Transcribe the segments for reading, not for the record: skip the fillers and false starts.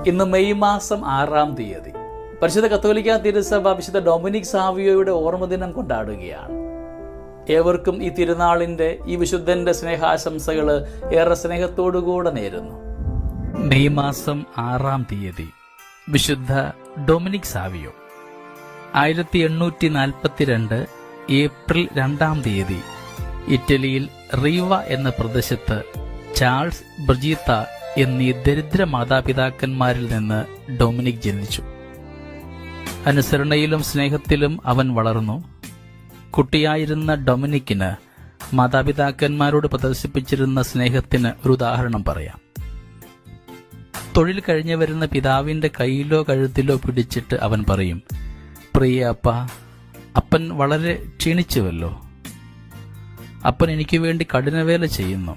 ഇന്ന് മെയ് മാസം 6-ാം തീയതി പരിശുദ്ധ കത്തോലിക്ക തിരുസഭ വിശുദ്ധ ഡൊമിനിക് സാവിയോയുടെ ഓർമ്മദിനം കൊണ്ടാടുകയാണ്. ഏവർക്കും ഈ തിരുനാളിൻ്റെ ഈ വിശുദ്ധൻ്റെ സ്നേഹാശംസകൾ ഏറെ സ്നേഹത്തോടുകൂടെ നേരുന്നു. മെയ് മാസം 6-ാം തീയതി വിശുദ്ധ ഡൊമിനിക് സാവിയോ. 1842 ഏപ്രിൽ 2-ാം തീയതി ഇറ്റലിയിൽ റീവ എന്ന പ്രദേശത്ത് ചാൾസ് ബ്രിജീത്ത എന്നീ ദരിദ്ര മാതാപിതാക്കന്മാരിൽ നിന്ന് ഡൊമിനിക് ജനിച്ചു. അനുസരണയിലും സ്നേഹത്തിലും അവൻ വളർന്നു. കുട്ടിയായിരുന്ന ഡൊമിനിക്കിന് മാതാപിതാക്കന്മാരോട് പ്രദർശിപ്പിച്ചിരുന്ന സ്നേഹത്തിന് ഒരു ഉദാഹരണം പറയാം. തൊഴിൽ കഴിഞ്ഞു വരുന്ന പിതാവിന്റെ കയ്യിലോ കഴുത്തിലോ പിടിച്ചിട്ട് അവൻ പറയും, പ്രിയ അപ്പ, അപ്പൻ വളരെ ക്ഷീണിച്ചുവല്ലോ. അപ്പൻ എനിക്ക് വേണ്ടി കഠിനവേല ചെയ്യുന്നു.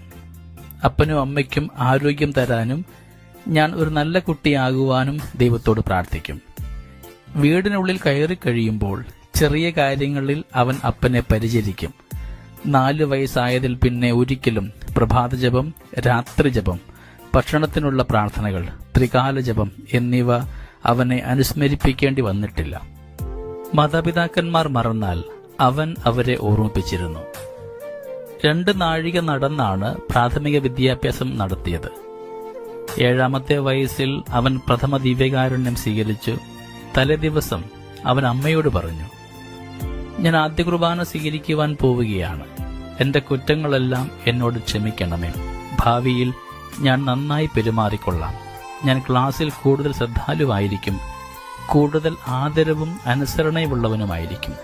അപ്പനും അമ്മയ്ക്കും ആരോഗ്യം തരാനും ഞാൻ ഒരു നല്ല കുട്ടിയാകുവാനും ദൈവത്തോട് പ്രാർത്ഥിക്കും. വീടിനുള്ളിൽ കയറി കഴിയുമ്പോൾ ചെറിയ കാര്യങ്ങളിൽ അവൻ അപ്പനെ പരിചരിക്കും. 4 വയസ്സായതിൽ പിന്നെ ഒരിക്കലും പ്രഭാതജപം, രാത്രിജപം, ഭക്ഷണത്തിനുള്ള പ്രാർത്ഥനകൾ, ത്രികാല ജപം എന്നിവ അവനെ അനുസ്മരിപ്പിക്കേണ്ടി വന്നിട്ടില്ല. മാതാപിതാക്കന്മാർ മറന്നാൽ അവൻ അവരെ ഓർമ്മിപ്പിച്ചിരുന്നു. 2 നാഴിക നടന്നാണ് പ്രാഥമിക വിദ്യാഭ്യാസം നടത്തിയത്. 7-ാമത്തെ വയസ്സിൽ അവൻ പ്രഥമ ദിവ്യകാരുണ്യം സ്വീകരിച്ചു. തലേദിവസം അവൻ അമ്മയോട് പറഞ്ഞു, ഞാൻ ആദ്യ കുർബാന സ്വീകരിക്കുവാൻ പോവുകയാണ്. എന്റെ കുറ്റങ്ങളെല്ലാം എന്നോട് ക്ഷമിക്കണമേ. ഭാവിയിൽ ഞാൻ നന്നായി പെരുമാറിക്കൊള്ളാം. ഞാൻ ക്ലാസ്സിൽ കൂടുതൽ ശ്രദ്ധാലുവായിരിക്കും. കൂടുതൽ ആദരവും അനുസരണയുമുള്ളവനുമായിരിക്കും.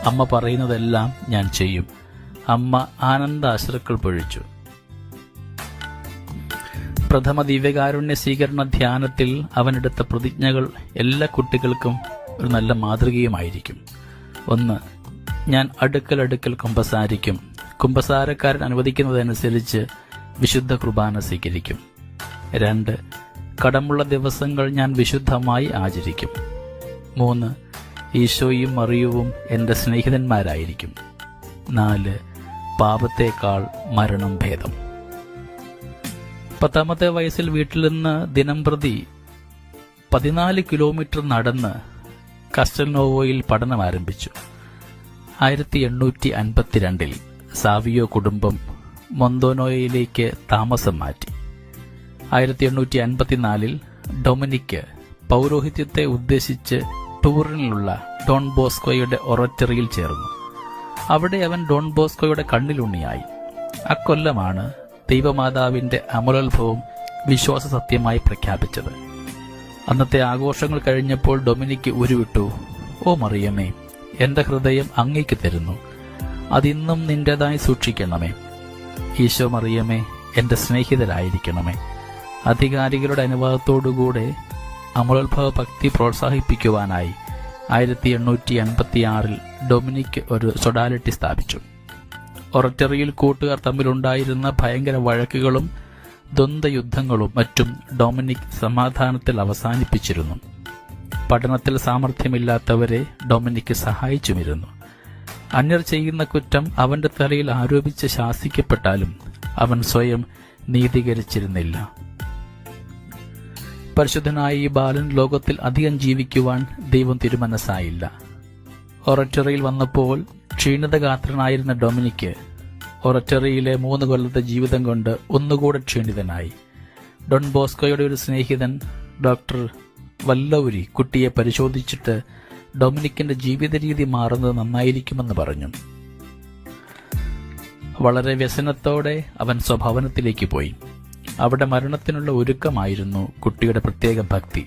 അമ്മ പറയുന്നതെല്ലാം ഞാൻ ചെയ്യും. അമ്മ ആനന്ദാശ്രുക്കൾ പൊഴിച്ചു. പ്രഥമ ദിവ്യകാരുണ്യ സ്വീകരണ ധ്യാനത്തിൽ അവനെടുത്ത പ്രതിജ്ഞകൾ എല്ലാ കുട്ടികൾക്കും ഒരു നല്ല മാതൃകയുമായിരിക്കും. 1. ഞാൻ അടുക്കൽ കുമ്പസാരിക്കും. കുമ്പസാരക്കാരൻ അനുവദിക്കുന്നതനുസരിച്ച് വിശുദ്ധ കുർബാന സ്വീകരിക്കും. 2. കടമുള്ള ദിവസങ്ങൾ ഞാൻ വിശുദ്ധമായി ആചരിക്കും. 3. ഈശോയും മറിയവും എൻ്റെ സ്നേഹിതന്മാരായിരിക്കും. 4. പാപത്തേക്കാൾ മരണം ഭേദം. 10-ാമത്തെ വയസ്സിൽ വീട്ടിൽ നിന്ന് ദിനംപ്രതി 14 കിലോമീറ്റർ നടന്ന് കസ്റ്റൽനോവോയിൽ പഠനം ആരംഭിച്ചു. 1852 സാവിയോ കുടുംബം മൊന്തോനോയിലേക്ക് താമസം മാറ്റി. 1854 ഡൊമിനിക്ക് പൗരോഹിത്യത്തെ ഉദ്ദേശിച്ച് ടൂറിനിലുള്ള ഡോൺ ബോസ്കോയുടെ ഒററ്ററിയിൽ ചേർന്നു. അവിടെ അവൻ ഡോൺ ബോസ്കോയുടെ കണ്ണിലുണ്ണിയായി. അക്കൊല്ലമാണ് ദൈവമാതാവിന്റെ അമലോത്ഭവം വിശ്വാസ സത്യമായി പ്രഖ്യാപിച്ചത്. അന്നത്തെ ആഘോഷങ്ങൾ കഴിഞ്ഞപ്പോൾ ഡൊമിനിക്ക് ഉരുവിട്ടു, ഓ മറിയമേ, എന്റെ ഹൃദയം അങ്ങേക്ക് തരുന്നു. അതിന്നും നിന്റേതായി സൂക്ഷിക്കണമേ. ഈശോ മറിയമേ, എന്റെ സ്നേഹിതരായിരിക്കണമേ. അധികാരികളുടെ അനുവാദത്തോടുകൂടെ അമലോത്ഭവ ഭക്തി പ്രോത്സാഹിപ്പിക്കുവാനായി 1856 ഡൊമിനിക് ഒരു സൊഡാലിറ്റി സ്ഥാപിച്ചു. ഒററ്ററിയിൽ കൂട്ടുകാർ തമ്മിലുണ്ടായിരുന്ന ഭയങ്കര വഴക്കുകളും ദ്വന്ദ്വയുദ്ധങ്ങളും മറ്റും ഡൊമിനിക് സമാധാനത്തിൽ അവസാനിപ്പിച്ചിരുന്നു. പഠനത്തിൽ സാമർഥ്യമില്ലാത്തവരെ ഡൊമിനിക് സഹായിച്ചുമിരുന്നു. അന്യർ ചെയ്യുന്ന കുറ്റം അവന്റെ തലയിൽ ആരോപിച്ച് ശാസിക്കപ്പെട്ടാലും അവൻ സ്വയം നീതീകരിച്ചിരുന്നില്ല. പരിശുദ്ധനായ ഈ ബാലൻ ലോകത്തിൽ അധികം ജീവിക്കുവാൻ ദൈവം തിരുമനസ്സായില്ല. ഒററ്ററിയിൽ വന്നപ്പോൾ ക്ഷീണിതഗാത്രനായിരുന്ന ഡൊമിനിക്ക് ഒററ്ററിയിലെ 3 കൊല്ലത്തെ ജീവിതം കൊണ്ട് ഒന്നുകൂടെ ക്ഷീണിതനായി. ഡോൺ ബോസ്കോയുടെ ഒരു സ്നേഹിതൻ ഡോക്ടർ വല്ലൗരി കുട്ടിയെ പരിശോധിച്ചിട്ട് ഡൊമിനിക്കിന്റെ ജീവിത രീതി മാറുന്നത് നന്നായിരിക്കുമെന്ന് പറഞ്ഞു. വളരെ വ്യസനത്തോടെ അവൻ സ്വഭവനത്തിലേക്ക് പോയി. അവിടെ മരണത്തിനുള്ള ഒരുക്കമായിരുന്നു കുട്ടിയുടെ പ്രത്യേക ഭക്തി.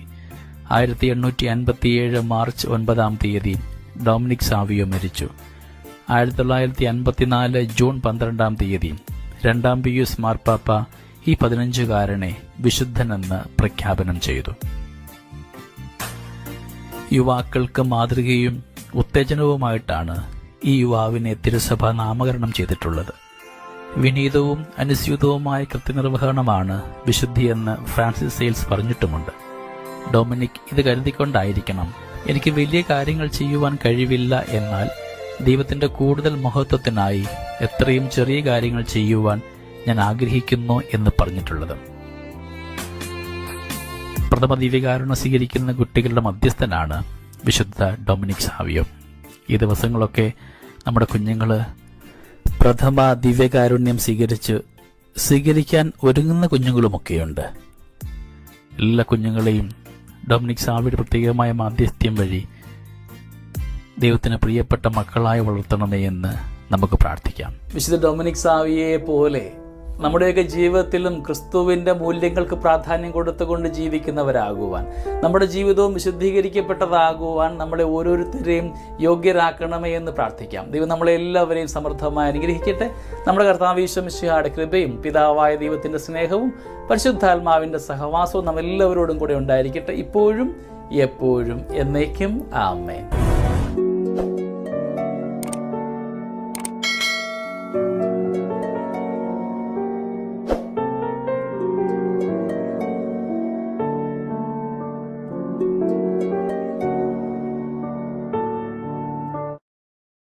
1857 മാർച്ച് 9-ാം തീയതി ഡൊമിനിക് സാവിയോ മരിച്ചു. 1954 ജൂൺ 12-ാം തീയതി 2-ാം പിയൂസ് മാർപ്പാപ്പ ഈ 15-കാരനെ വിശുദ്ധനെന്ന് പ്രഖ്യാപനം ചെയ്തു. യുവാക്കൾക്ക് മാതൃകയും ഉത്തേജനവുമായിട്ടാണ് ഈ യുവാവിനെ തിരുസഭ നാമകരണം ചെയ്തിട്ടുള്ളത്. വിനീതവും അനുസ്യൂതവുമായ കൃത്യനിർവഹണമാണ് വിശുദ്ധിയെന്ന് ഫ്രാൻസിസ് സെയിൽസ് പറഞ്ഞിട്ടുമുണ്ട്. ഡൊമിനിക് ഇത് കരുതിക്കൊണ്ടായിരിക്കണം, എനിക്ക് വലിയ കാര്യങ്ങൾ ചെയ്യുവാൻ കഴിവില്ല, എന്നാൽ ദൈവത്തിന്റെ കൂടുതൽ മഹത്വത്തിനായി എത്രയും ചെറിയ കാര്യങ്ങൾ ചെയ്യുവാൻ ഞാൻ ആഗ്രഹിക്കുന്നു എന്ന് പറഞ്ഞിട്ടുള്ളത്. പ്രഥമ ദിവ്യകാരുണ്യം സ്വീകരിക്കുന്ന കുട്ടികളുടെ മധ്യസ്ഥനാണ് വിശുദ്ധ ഡൊമിനിക് സാവിയോ. ഈ ദിവസങ്ങളൊക്കെ നമ്മുടെ കുഞ്ഞുങ്ങൾ പ്രഥമ ദിവ്യകാരുണ്യം സ്വീകരിക്കാൻ ഒരുങ്ങുന്ന കുഞ്ഞുങ്ങളുമൊക്കെയുണ്ട്. എല്ലാ കുഞ്ഞുങ്ങളെയും ഡൊമിനിക് സാവിയുടെ പ്രത്യേകമായ മാധ്യസ്ഥ്യം വഴി ദൈവത്തിന് പ്രിയപ്പെട്ട മക്കളായി വളർത്തണമേ എന്ന് നമുക്ക് പ്രാർത്ഥിക്കാം. വിശുദ്ധ ഡൊമിനിക് സാവിയെ പോലെ നമ്മുടെയൊക്കെ ജീവിതത്തിലും ക്രിസ്തുവിൻ്റെ മൂല്യങ്ങൾക്ക് പ്രാധാന്യം കൊടുത്തുകൊണ്ട് ജീവിക്കുന്നവരാകുവാൻ, നമ്മുടെ ജീവിതവും വിശുദ്ധീകരിക്കപ്പെട്ടതാകുവാൻ നമ്മളെ ഓരോരുത്തരെയും യോഗ്യരാക്കണമേ എന്ന് പ്രാർത്ഥിക്കാം. ദൈവം നമ്മളെ എല്ലാവരെയും സമൃദ്ധമായി അനുഗ്രഹിക്കട്ടെ. നമ്മുടെ കർത്താവ് ഈശോ മിശിഹായുടെ കൃപയും പിതാവായ ദൈവത്തിൻ്റെ സ്നേഹവും പരിശുദ്ധാത്മാവിൻ്റെ സഹവാസവും നമ്മെല്ലാവരോടും കൂടെ ഉണ്ടായിരിക്കട്ടെ, ഇപ്പോഴും എപ്പോഴും എന്നേക്കും. ആമേൻ.